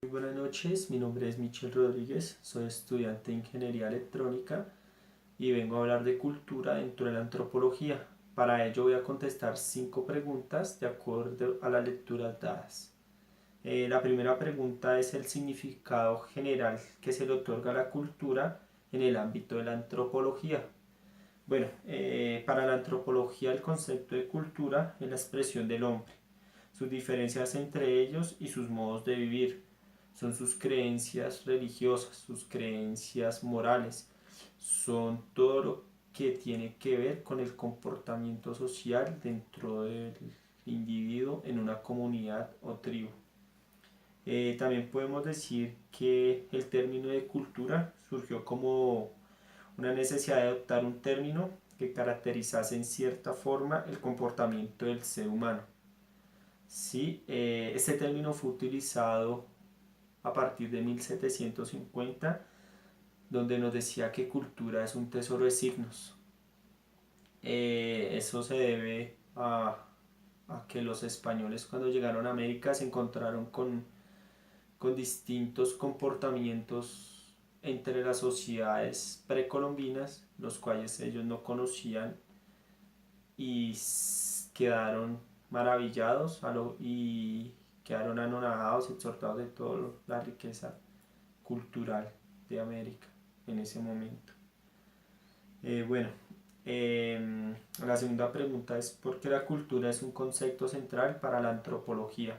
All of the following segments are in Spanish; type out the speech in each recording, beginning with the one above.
Muy buenas noches, mi nombre es Michel Rodríguez, soy estudiante de Ingeniería Electrónica y vengo a hablar de cultura dentro de la antropología. Para ello voy a contestar 5 preguntas de acuerdo a las lecturas dadas. La primera pregunta es el significado general que se le otorga a la cultura en el ámbito de la antropología. Bueno, para la antropología el concepto de cultura es la expresión del hombre, sus diferencias entre ellos y sus modos de vivir. Son sus creencias religiosas, sus creencias morales, son todo lo que tiene que ver con el comportamiento social dentro del individuo en una comunidad o tribu. También podemos decir que el término de cultura surgió como una necesidad de adoptar un término que caracterizase en cierta forma el comportamiento del ser humano. Sí, este término fue utilizado a partir de 1750, donde nos decía que cultura es un tesoro de signos. Eso se debe a que los españoles cuando llegaron a América se encontraron con distintos comportamientos entre las sociedades precolombinas, los cuales ellos no conocían y quedaron maravillados y quedaron anonadados, exhortados de toda la riqueza cultural de América en ese momento. Bueno, la segunda pregunta es ¿por qué la cultura es un concepto central para la antropología?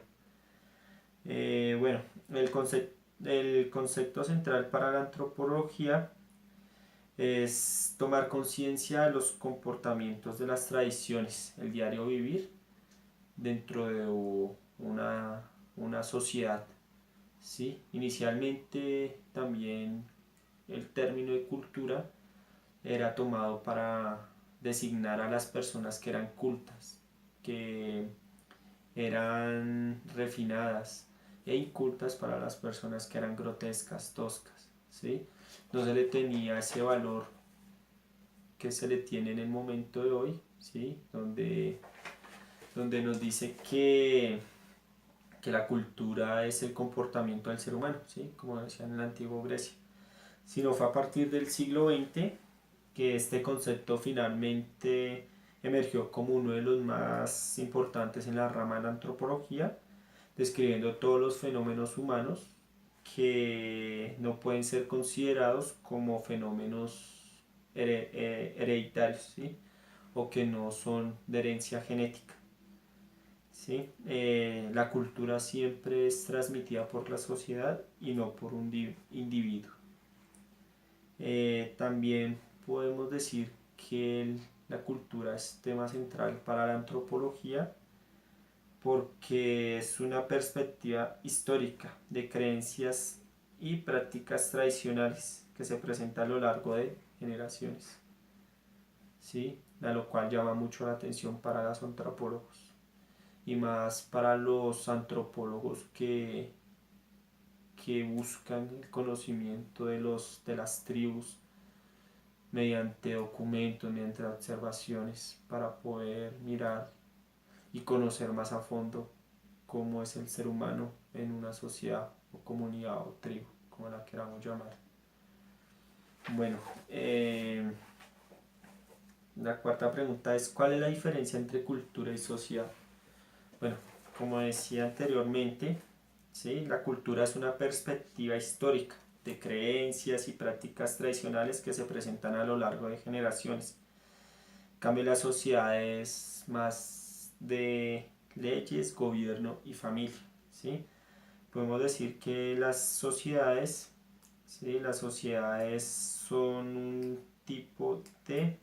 Bueno, el concepto central para la antropología es tomar conciencia de los comportamientos de las tradiciones, el diario vivir dentro de una sociedad. ¿Sí? Inicialmente también el término de cultura era tomado para designar a las personas que eran cultas, que eran refinadas e incultas para las personas que eran grotescas, toscas, ¿sí? No se le tenía ese valor que se le tiene en el momento de hoy, ¿sí? Donde nos dice que la cultura es el comportamiento del ser humano, ¿sí? Como decían en la antigua Grecia. Sino fue a partir del siglo XX que este concepto finalmente emergió como uno de los más importantes en la rama de la antropología, describiendo todos los fenómenos humanos que no pueden ser considerados como fenómenos hereditarios, ¿sí? O que no son de herencia genética. ¿Sí? La cultura siempre es transmitida por la sociedad y no por un individuo. También podemos decir que la cultura es tema central para la antropología porque es una perspectiva histórica de creencias y prácticas tradicionales que se presenta a lo largo de generaciones, ¿sí? A lo cual llama mucho la atención para los antropólogos y más para los antropólogos que buscan el conocimiento de las tribus mediante documentos, mediante observaciones, para poder mirar y conocer más a fondo cómo es el ser humano en una sociedad o comunidad o tribu, como la queramos llamar. Bueno, la cuarta pregunta es ¿cuál es la diferencia entre cultura y sociedad? Bueno, como decía anteriormente, ¿sí? La cultura es una perspectiva histórica de creencias y prácticas tradicionales que se presentan a lo largo de generaciones. En cambio, la sociedad es más de leyes, gobierno y familia, ¿sí? Podemos decir que las sociedades, ¿sí? Las sociedades son un tipo de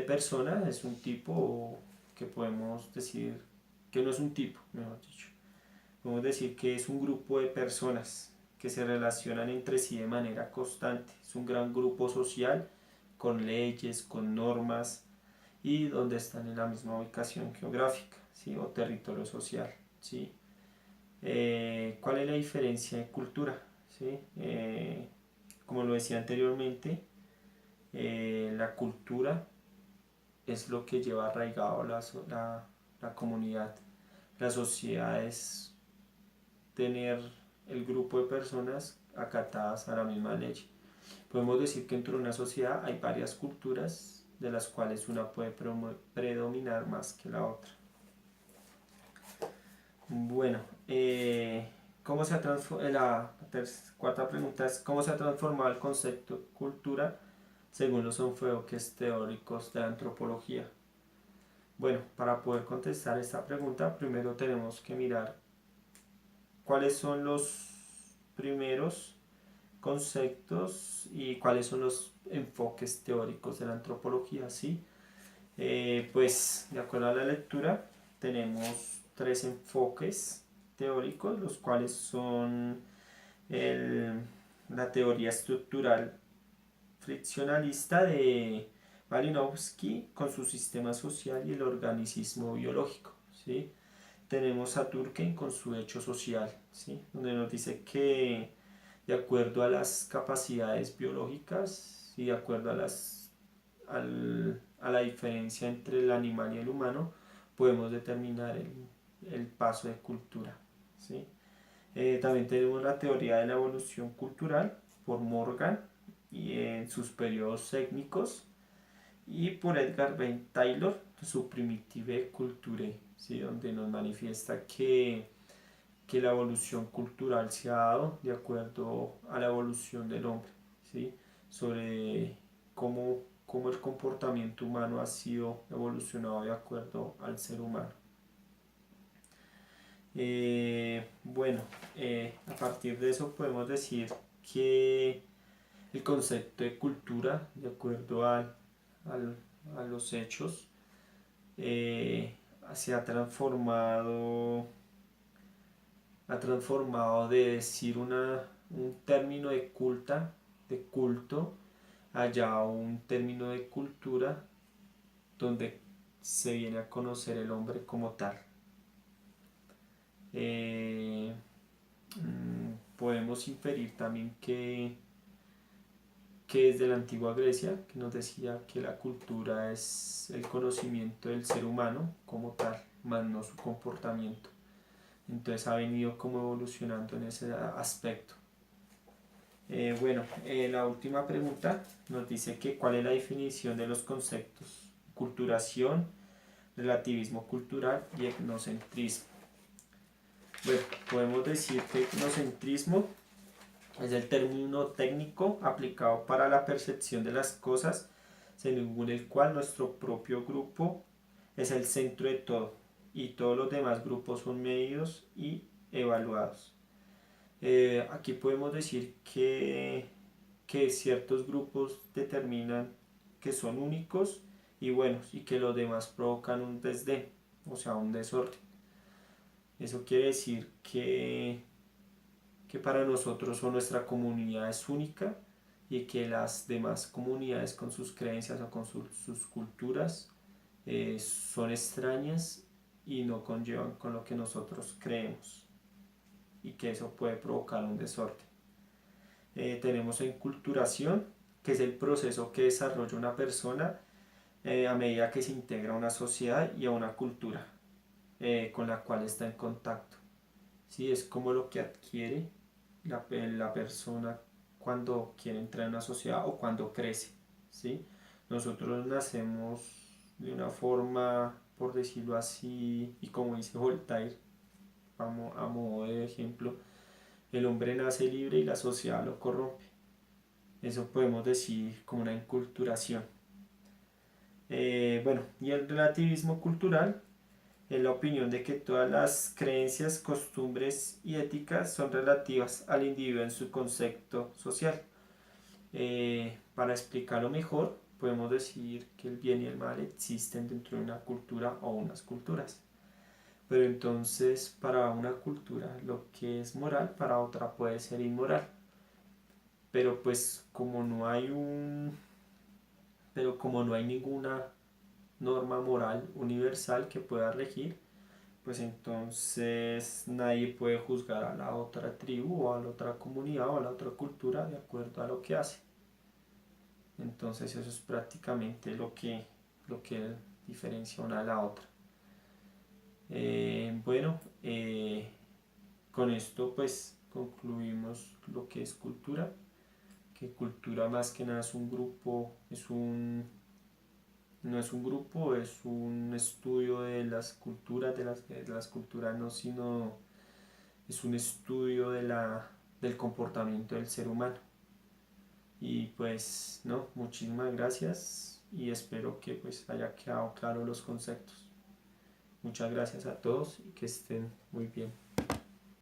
persona, es un tipo que podemos decir que no es un tipo, mejor dicho. Podemos decir que es un grupo de personas que se relacionan entre sí de manera constante. Es un gran grupo social con leyes, con normas y donde están en la misma ubicación geográfica, ¿sí? O territorio social, ¿sí? ¿Cuál es la diferencia de cultura? ¿Sí? Como lo decía anteriormente, la cultura es lo que lleva arraigado la comunidad. La sociedad es tener el grupo de personas acatadas a la misma ley. Podemos decir que dentro de una sociedad hay varias culturas de las cuales una puede predominar más que la otra. Bueno, ¿cómo se ha la cuarta pregunta es ¿cómo se ha transformado el concepto de cultura según los enfoques teóricos de la antropología? Bueno, para poder contestar esta pregunta, primero tenemos que mirar cuáles son los primeros conceptos y cuáles son los enfoques teóricos de la antropología, ¿sí? Pues de acuerdo a la lectura tenemos tres enfoques teóricos, los cuales son el, la teoría estructural friccionalista de Malinowski con su sistema social y el organicismo biológico, ¿sí? Tenemos a Durkheim con su hecho social, ¿sí? Donde nos dice que de acuerdo a las capacidades biológicas y de acuerdo a a la diferencia entre el animal y el humano, podemos determinar el paso de cultura, ¿sí? También tenemos la teoría de la evolución cultural por Morgan y en sus periodos étnicos y por Edgar Bain Taylor, su Primitive Culture, ¿sí? Donde nos manifiesta que la evolución cultural se ha dado de acuerdo a la evolución del hombre, ¿sí? Sobre cómo el comportamiento humano ha sido evolucionado de acuerdo al ser humano. Bueno, a partir de eso podemos decir que el concepto de cultura, de acuerdo a los hechos, eh, se ha transformado de decir un término de culto, allá un término de cultura donde se viene a conocer el hombre como tal. Eh, Podemos inferir también que desde la antigua Grecia, que nos decía que la cultura es el conocimiento del ser humano como tal, más no su comportamiento. Entonces ha venido como evolucionando en ese aspecto. La última pregunta nos dice que cuál es la definición de los conceptos culturación, relativismo cultural y etnocentrismo. Bueno, podemos decir que etnocentrismo es el término técnico aplicado para la percepción de las cosas, según el cual nuestro propio grupo es el centro de todo y todos los demás grupos son medidos y evaluados. Aquí podemos decir que ciertos grupos determinan que son únicos y buenos y que los demás provocan un desdén, o sea, un desorden. Eso quiere decir que para nosotros o nuestra comunidad es única y que las demás comunidades con sus creencias o con sus culturas son extrañas y no conllevan con lo que nosotros creemos y que eso puede provocar un desorden. Tenemos enculturación, que es el proceso que desarrolla una persona a medida que se integra a una sociedad y a una cultura con la cual está en contacto. ¿Sí? Es como lo que adquiere la persona cuando quiere entrar en una sociedad o cuando crece. ¿Sí? Nosotros nacemos de una forma, por decirlo así, y como dice Voltaire, a modo de ejemplo, el hombre nace libre y la sociedad lo corrompe. Eso podemos decir como una enculturación. Y el relativismo cultural es la opinión de que todas las creencias, costumbres y éticas son relativas al individuo en su concepto social. Para explicarlo mejor, podemos decir que el bien y el mal existen dentro de una cultura o unas culturas. Pero entonces para una cultura lo que es moral, para otra puede ser inmoral. Pero pues como no hay ninguna norma moral universal que pueda regir, pues entonces nadie puede juzgar a la otra tribu o a la otra comunidad o a la otra cultura de acuerdo a lo que hace. Entonces eso es prácticamente lo que diferencia una de la otra. Con esto pues concluimos lo que es cultura, que cultura más que nada es un grupo, no es un grupo, es un estudio de las culturas, de las culturas no, sino es un estudio del comportamiento del ser humano. Y pues no, muchísimas gracias y espero que pues haya quedado claro los conceptos. Muchas gracias a todos y que estén muy bien.